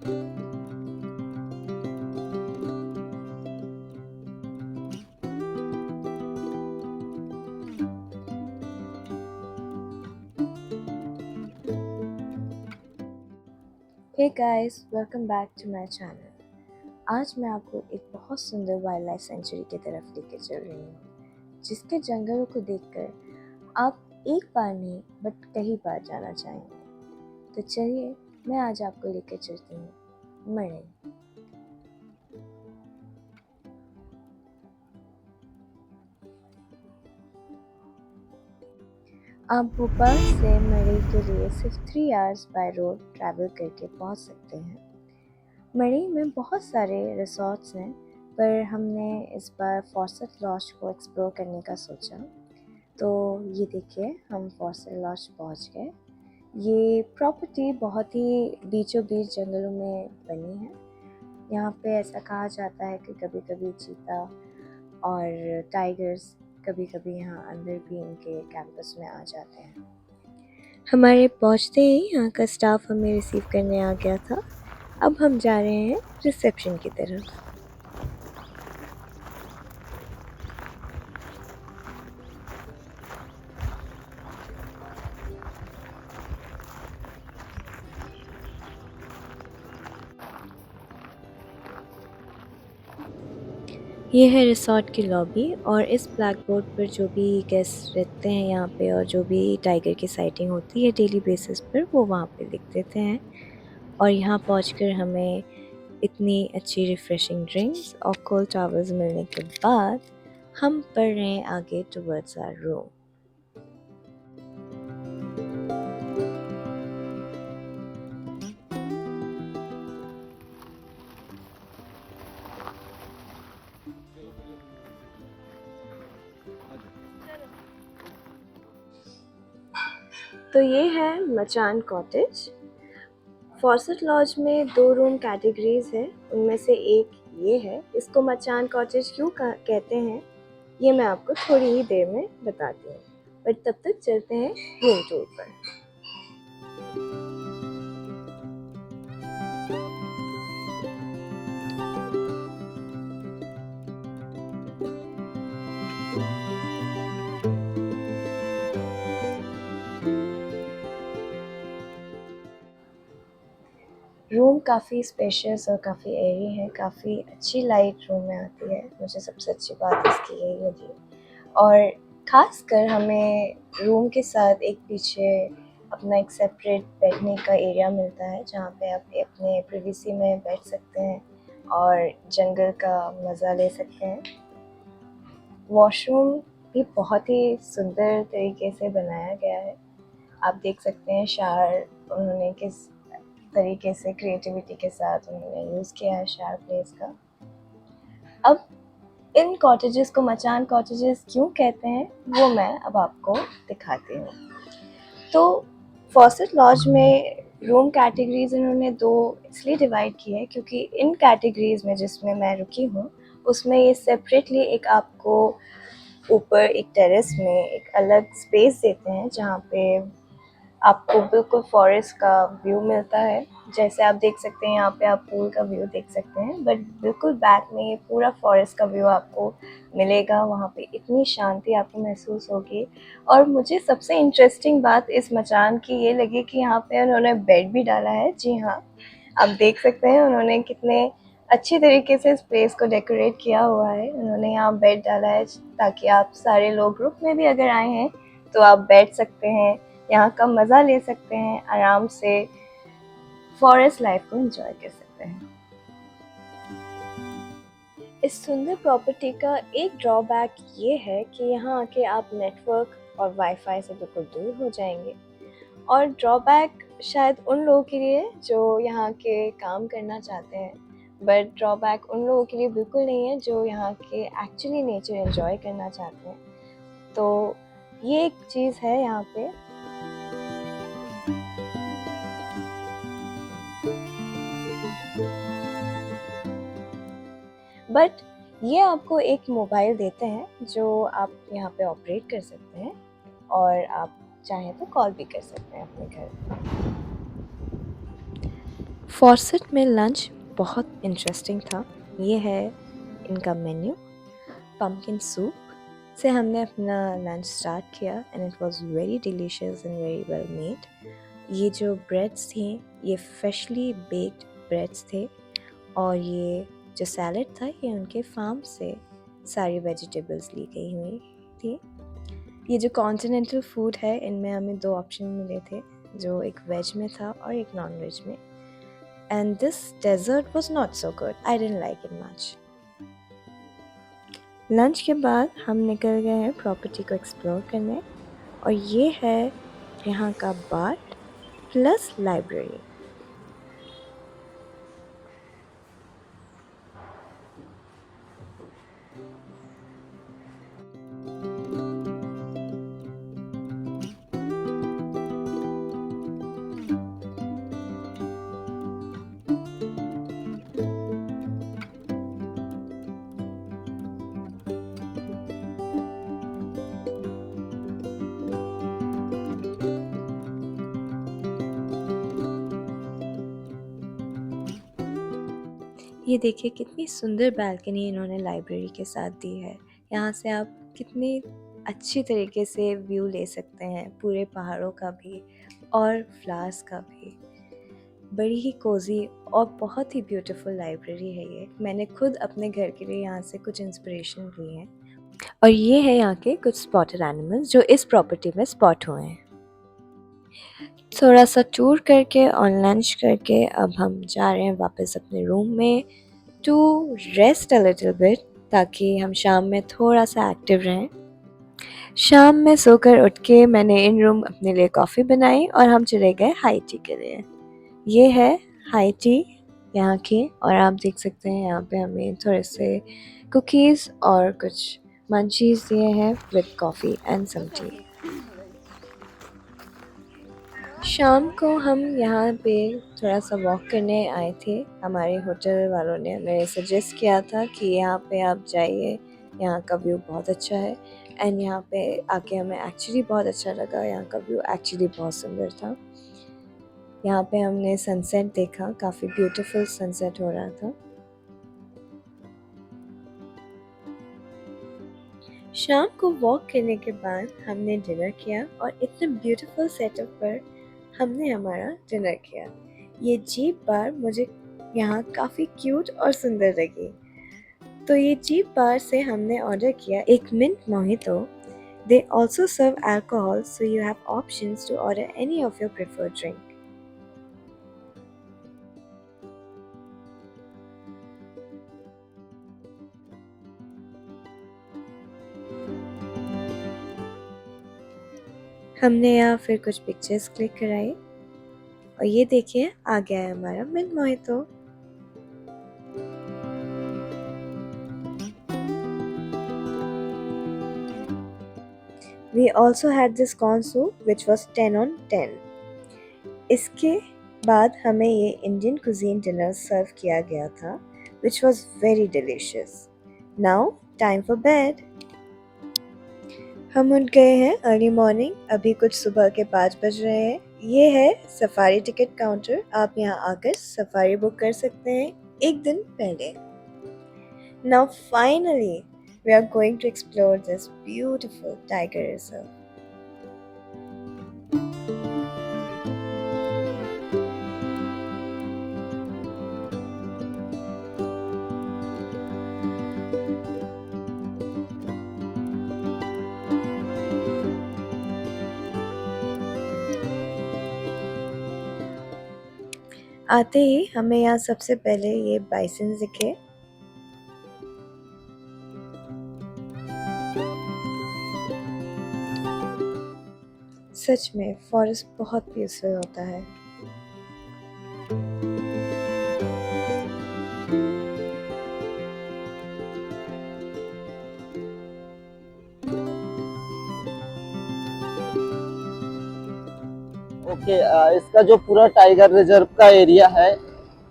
Hey guys, welcome back to my channel. आज मैं आपको एक बहुत सुंदर वाइल्ड लाइफ सेंचुरी की तरफ लेकर चल रही हूँ, जिसके जंगलों को देखकर आप एक बार नहीं बट कई बार जाना चाहेंगे। तो चलिए, मैं आज आपको लेकर चलती हूँ मणि। आप भोपाल से मणि के लिए सिर्फ 3 आवर्स बाय रोड ट्रैवल करके पहुँच सकते हैं। मणि में बहुत सारे रिसोर्ट्स हैं, पर हमने इस बार फॉरेस्ट लॉज को एक्सप्लोर करने का सोचा। तो ये देखिए, हम फॉरेस्ट लॉज पहुंच गए। ये प्रॉपर्टी बहुत ही बीचों बीच जंगलों में बनी है। यहाँ पे ऐसा कहा जाता है कि कभी कभी चीता और टाइगर्स कभी कभी यहाँ अंदर भी इनके कैंपस में आ जाते हैं। हमारे पहुँचते ही यहाँ का स्टाफ हमें रिसीव करने आ गया था। अब हम जा रहे हैं रिसेप्शन की तरफ। ये है रिसॉर्ट की लॉबी, और इस ब्लैक बोर्ड पर जो भी गेस्ट रहते हैं यहाँ पे और जो भी टाइगर की साइटिंग होती है डेली बेसिस पर, वो वहाँ पे लिख देते हैं। और यहाँ पहुँचकर हमें इतनी अच्छी रिफ़्रेशिंग ड्रिंक्स और कोल्ड टॉवल्स मिलने के बाद हम बढ़ रहे हैं आगे टुवर्ड्स आवर रूम। तो ये है मचान कॉटेज। फॉरेस्ट लॉज में 2 रूम कैटेगरीज है, उनमें से एक ये है। इसको मचान कॉटेज क्यों कहते हैं, ये मैं आपको थोड़ी ही देर में बताती हूँ, बट तब तक चलते हैं रूम टूर पर। रूम काफ़ी स्पेशियस और काफ़ी एयरी है, काफ़ी अच्छी लाइट रूम में आती है। मुझे सबसे अच्छी बात इसकी यही लगी। और ख़ासकर हमें रूम के साथ एक पीछे अपना एक सेपरेट बैठने का एरिया मिलता है, जहाँ पे आप अपने प्राइवेसी में बैठ सकते हैं और जंगल का मज़ा ले सकते हैं। वॉशरूम भी बहुत ही सुंदर तरीके से बनाया गया है। आप देख सकते हैं शावर उन्होंने किस तरीके से क्रिएटिविटी के साथ उन्होंने यूज़ किया है शावर प्लेस का। अब इन कॉटेजेस को मचान कॉटेजेस क्यों कहते हैं, वो मैं अब आपको दिखाती हूँ। तो फॉरेस्ट लॉज में रूम कैटेगरीज इन्होंने 2 इसलिए डिवाइड की है, क्योंकि इन कैटेगरीज में जिसमें मैं रुकी हूँ, उसमें ये सेपरेटली एक आपको ऊपर एक टेरेस में एक अलग स्पेस देते हैं, जहाँ पे आपको बिल्कुल फॉरेस्ट का व्यू मिलता है। जैसे आप देख सकते हैं, यहाँ पे आप पूल का व्यू देख सकते हैं, बट बिल्कुल बैक में ये पूरा फॉरेस्ट का व्यू आपको मिलेगा। वहाँ पे इतनी शांति आपको महसूस होगी। और मुझे सबसे इंटरेस्टिंग बात इस मचान की ये लगी कि यहाँ पे उन्होंने बेड भी डाला है। जी हाँ, आप देख सकते हैं उन्होंने कितने अच्छी तरीके से इस प्लेस को डेकोरेट किया हुआ है। उन्होंने यहाँ बेड डाला है ताकि आप सारे लोग ग्रुप में भी अगर आए हैं तो आप बैठ सकते हैं, यहाँ का मज़ा ले सकते हैं, आराम से फॉरेस्ट लाइफ को एंजॉय कर सकते हैं। इस सुंदर प्रॉपर्टी का एक ड्रॉबैक ये है कि यहाँ आके आप नेटवर्क और वाईफाई से बिल्कुल दूर हो जाएंगे। और ड्रॉबैक शायद उन लोगों के लिए जो यहाँ के काम करना चाहते हैं, बट ड्रॉबैक उन लोगों के लिए बिल्कुल नहीं है जो यहाँ के एक्चुअली नेचर एंजॉय करना चाहते हैं। तो ये एक चीज़ है यहाँ पे। बट ये आपको एक मोबाइल देते हैं जो आप यहाँ पे ऑपरेट कर सकते हैं, और आप चाहें तो कॉल भी कर सकते हैं अपने घर। फॉरेस्ट में लंच बहुत इंटरेस्टिंग था। ये है इनका मेन्यू। पम्पकिन सूप से हमने अपना लंच स्टार्ट किया and it was very delicious and very well made. ये जो ब्रेड्स थी ये फ्रेशली बेक्ड ब्रेड्स थे और ये जो सैलड था ये उनके फार्म से सारी वेजिटेबल्स ली गई हुई थी। ये जो कॉन्टिनेंटल फूड है इनमें हमें 2 ऑप्शन मिले थे, जो एक वेज में था और एक नॉन वेज में। And this dessert was not so good, I didn't like it much. Lunch के बाद हम निकल गए हैं प्रॉपर्टी को एक्सप्लोर करने और ये है यहाँ का बार प्लस लाइब्रेरी। ये देखिए कितनी सुंदर बालकनी इन्होंने लाइब्रेरी के साथ दी है। यहाँ से आप कितनी अच्छी तरीके से व्यू ले सकते हैं पूरे पहाड़ों का भी और फ्लावर्स का भी। बड़ी ही कोजी और बहुत ही ब्यूटीफुल लाइब्रेरी है ये। मैंने खुद अपने घर के लिए यहाँ से कुछ इंस्पिरेशन ली है। और ये है यहाँ के कुछ स्पॉटेड एनिमल्स जो इस प्रॉपर्टी में स्पॉट हुए हैं। थोड़ा सा टूर करके और लंच करके अब हम जा रहे हैं वापस अपने रूम में to rest a little bit, ताकि हम शाम में थोड़ा सा एक्टिव रहें। शाम में सोकर उठ के मैंने इन रूम अपने लिए कॉफ़ी बनाई और हम चले गए हाई टी के लिए। ये है हाई टी यहाँ की और आप देख सकते हैं यहाँ पे हमें थोड़े से कुकीज़ और कुछ मंचीज़ दिए हैं with coffee and some tea. शाम को हम यहाँ पे थोड़ा सा वॉक करने आए थे। हमारे होटल वालों ने हमें सजेस्ट किया था कि यहाँ पे आप जाइए, यहाँ का व्यू बहुत अच्छा है। एंड यहाँ पे आके हमें एक्चुअली बहुत अच्छा लगा। यहाँ का व्यू एक्चुअली बहुत सुंदर था। यहाँ पे हमने सनसेट देखा, काफ़ी ब्यूटीफुल सनसेट हो रहा था। शाम को वॉक करने के बाद हमने डिनर किया और इतने ब्यूटीफुल सेटअप पर हमने हमारा डिनर किया। ये जीप बार मुझे यहाँ काफ़ी क्यूट और सुंदर लगी, तो ये जीप बार से हमने ऑर्डर किया एक mint mojito. They also serve alcohol, so you have options to order any of your preferred drink. हमने यहाँ फिर कुछ पिक्चर्स क्लिक कराई और ये देखिए आ गया है हमारा mint mojito. We also had this corn soup which was 10 on 10. इसके बाद हमें ये इंडियन कुजीन डिनर सर्व किया गया था which was very delicious. Now time for bed. हम उठ गए हैं अर्ली मॉर्निंग, अभी कुछ सुबह के 5 बज रहे हैं। ये है सफारी टिकट काउंटर, आप यहाँ आकर सफारी बुक कर सकते हैं एक दिन पहले। Now finally we are going to explore this beautiful tiger reserve. आते ही हमें यहाँ सबसे पहले ये बाइसन दिखे। सच में फॉरेस्ट बहुत पीसफुल होता है। ओके, इसका जो पूरा टाइगर रिजर्व का एरिया है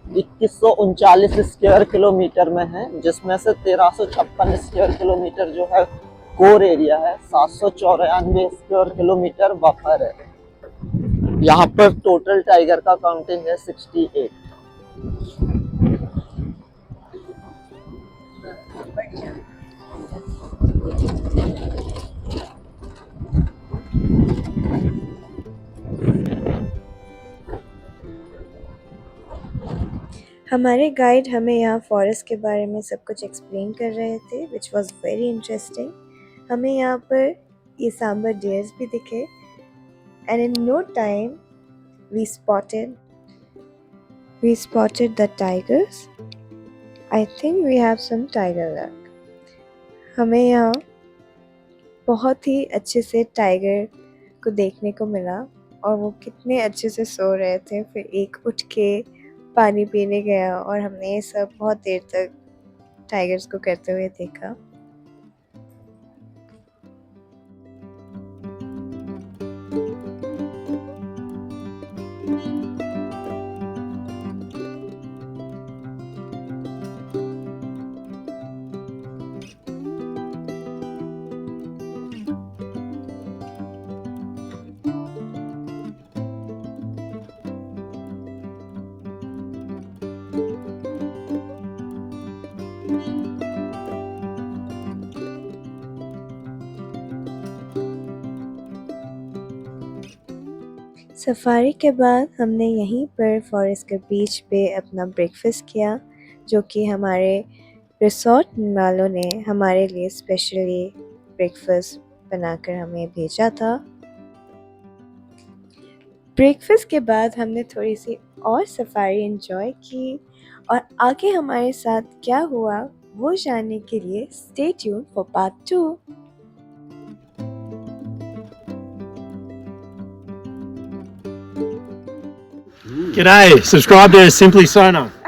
2139 स्क्वायर किलोमीटर में है, जिसमें से 1356 स्क्वायर किलोमीटर जो है कोर एरिया है, 794 स्क्वायर किलोमीटर बफर है। यहाँ पर टोटल टाइगर का काउंटिंग है 68। हमारे गाइड हमें यहाँ फॉरेस्ट के बारे में सब कुछ एक्सप्लेन कर रहे थे विच वॉज वेरी इंटरेस्टिंग। हमें यहाँ पर ये सांबर डियर्स भी दिखे and in no time we spotted the tigers. I think we have some tiger luck. हमें यहाँ बहुत ही अच्छे से टाइगर को देखने को मिला और वो कितने अच्छे से सो रहे थे। फिर एक उठ के पानी पीने गया और हमने ये सब बहुत देर तक टाइगर्स को करते हुए देखा। सफारी के बाद हमने यहीं पर फॉरेस्ट के बीच पे अपना ब्रेकफास्ट किया, जो कि हमारे रिसोर्ट वालों ने हमारे लिए स्पेशली ब्रेकफास्ट बनाकर हमें भेजा था। ब्रेकफास्ट के बाद हमने थोड़ी सी और सफारी एंजॉय की और आगे हमारे साथ क्या हुआ वो जानने के लिए stay tune for part 2। G'day, subscribe to Simply Sona.